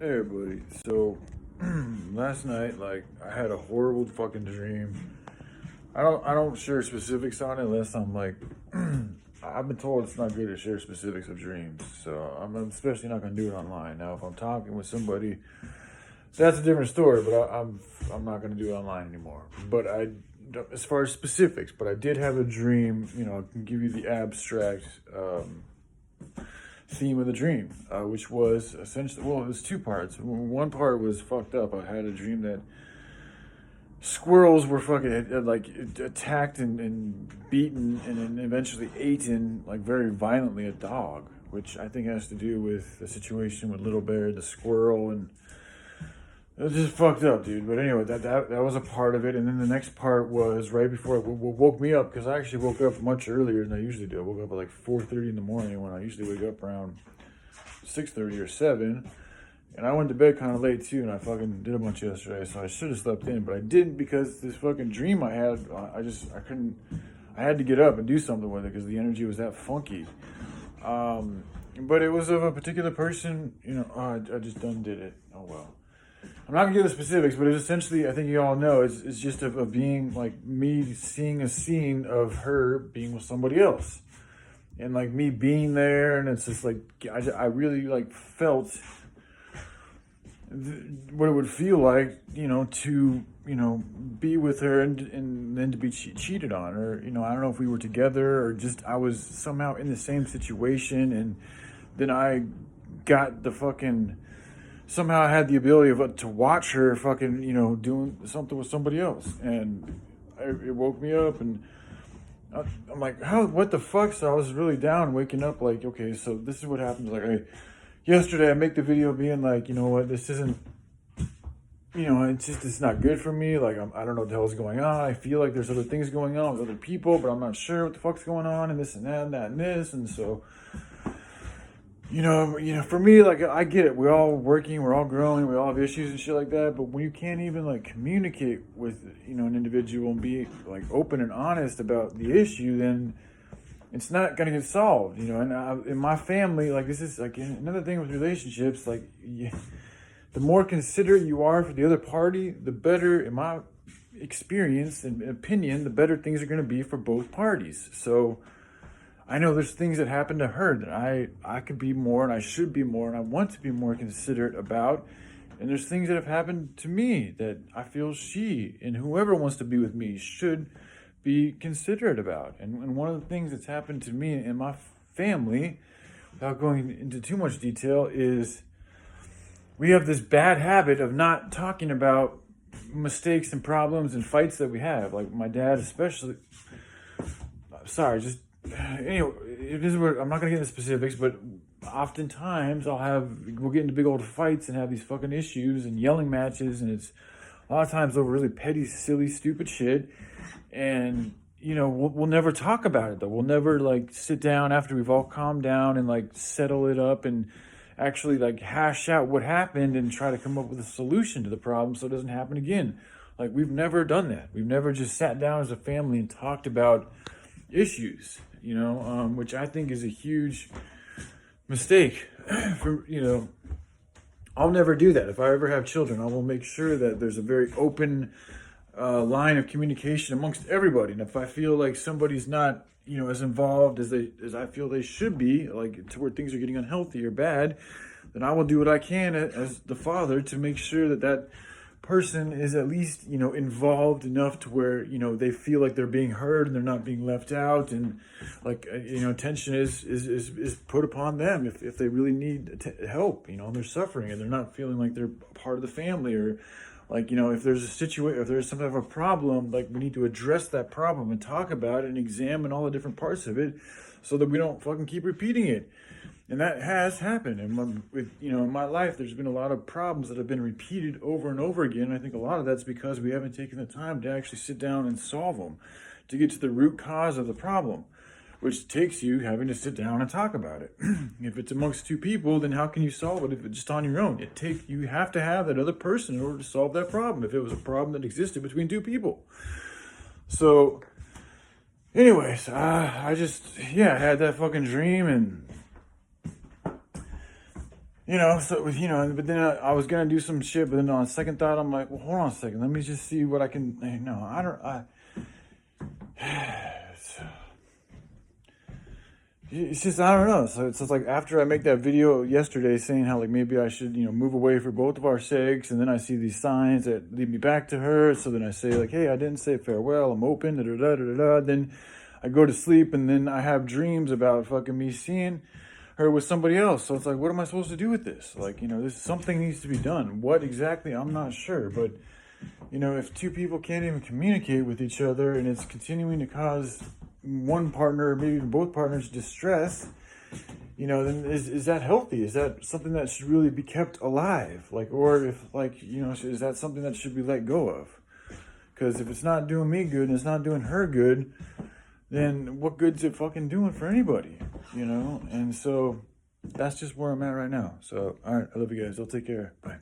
Hey everybody. So last night, like, I had a horrible fucking dream. I don't share specifics on it unless I'm like I've been told it's not good to share specifics of dreams. So I'm especially not gonna do it online. Now if I'm talking with somebody, that's a different story, but I'm not gonna do it online anymore. But as far as specifics, but I did have a dream, I can give you the abstract theme of the dream, which was essentially, well, it was two parts. One part was fucked up. I had a dream that squirrels were fucking like attacked and beaten and then eventually eaten like very violently a dog, which I think has to do with the situation with Little Bear, the squirrel, and it was just fucked up, dude. But anyway, that was a part of it, and then the next part was right before it woke me up because I actually woke up much earlier than I usually do. I woke up at like 4:30 in the morning when I usually wake up around 6:30 or 7, and I went to bed kind of late too, and I fucking did a bunch yesterday, so I should have slept in, but I didn't because this fucking dream I had, I couldn't, I had to get up and do something with it because the energy was that funky. But it was of a particular person, I just done did it. Oh well. I'm not gonna give the specifics, but it's essentially, I think you all know, it's just of being like me seeing a scene of her being with somebody else, and like me being there, and it's just like I really like felt what it would feel like, to be with her and then to be cheated on, or I don't know if we were together or just I was somehow in the same situation, and then I got the fucking somehow I had the ability to watch her fucking, doing something with somebody else. And it woke me up, and I'm like, what the fuck? So I was really down, waking up like, okay, so this is what happens. Like, yesterday I make the video being like, you know what, this isn't, it's not good for me. Like, I don't know what the hell's going on. I feel like there's other things going on with other people, but I'm not sure what the fuck's going on, and this and that and that and this. And so, for me, like, I get it. We're all working, we're all growing, we all have issues and shit like that. But when you can't even like communicate with, an individual and be like open and honest about the issue, then it's not gonna get solved. And in my family, like, this is like another thing with relationships. Like, the more considerate you are for the other party, the better, in my experience and opinion, the better things are gonna be for both parties. So I know there's things that happen to her that I could be more, and I should be more, and I want to be more considerate about. And there's things that have happened to me that I feel she and whoever wants to be with me should be considerate about. And one of the things that's happened to me and my family, without going into too much detail, is we have this bad habit of not talking about mistakes and problems and fights that we have. Like my dad especially. Sorry, just anyway, it is what I'm not gonna get into specifics, but oftentimes we'll get into big old fights and have these fucking issues and yelling matches, and it's a lot of times over really petty, silly, stupid shit. And we'll never talk about it though. We'll never like sit down after we've all calmed down and like settle it up and actually like hash out what happened and try to come up with a solution to the problem so it doesn't happen again. Like, we've never done that. We've never just sat down as a family and talked about issues, which I think is a huge mistake. I'll never do that. If I ever have children, I will make sure that there's a very open line of communication amongst everybody. And if I feel like somebody's not, as involved as I feel they should be, like to where things are getting unhealthy or bad, then I will do what I can as the father to make sure that person is at least involved enough to where they feel like they're being heard and they're not being left out, and like attention is put upon them if they really need help, and they're suffering and they're not feeling like they're part of the family, or like if there's a situation, if there's some type of a problem, like we need to address that problem and talk about it and examine all the different parts of it so that we don't fucking keep repeating it. And that has happened. And in my life, there's been a lot of problems that have been repeated over and over again. I think a lot of that's because we haven't taken the time to actually sit down and solve them, to get to the root cause of the problem, which takes you having to sit down and talk about it. If it's amongst two people, then how can you solve it if it's just on your own? You have to have that other person in order to solve that problem, if it was a problem that existed between two people. So, anyways, I had that fucking dream, and you know, so you know, but then I was gonna do some shit, but then on second thought, I'm like, well, hold on a second, let me just see what I can. No, I don't. It's just I don't know. So it's just like after I make that video yesterday saying how like maybe I should move away for both of our sakes, and then I see these signs that lead me back to her. So then I say like, hey, I didn't say farewell. I'm open. Da da da da da. Then I go to sleep, and then I have dreams about fucking me seeing her with somebody else. So it's like, what am I supposed to do with this? Like, this something needs to be done. What exactly? I'm not sure. But if two people can't even communicate with each other, and it's continuing to cause one partner or maybe even both partners distress, then is that healthy? Is that something that should really be kept alive? Like, or if is that something that should be let go of? Because if it's not doing me good and it's not doing her good, then what good's it fucking doing for anybody? And so that's just where I'm at right now. So, all right, I love you guys. I'll take care. Bye.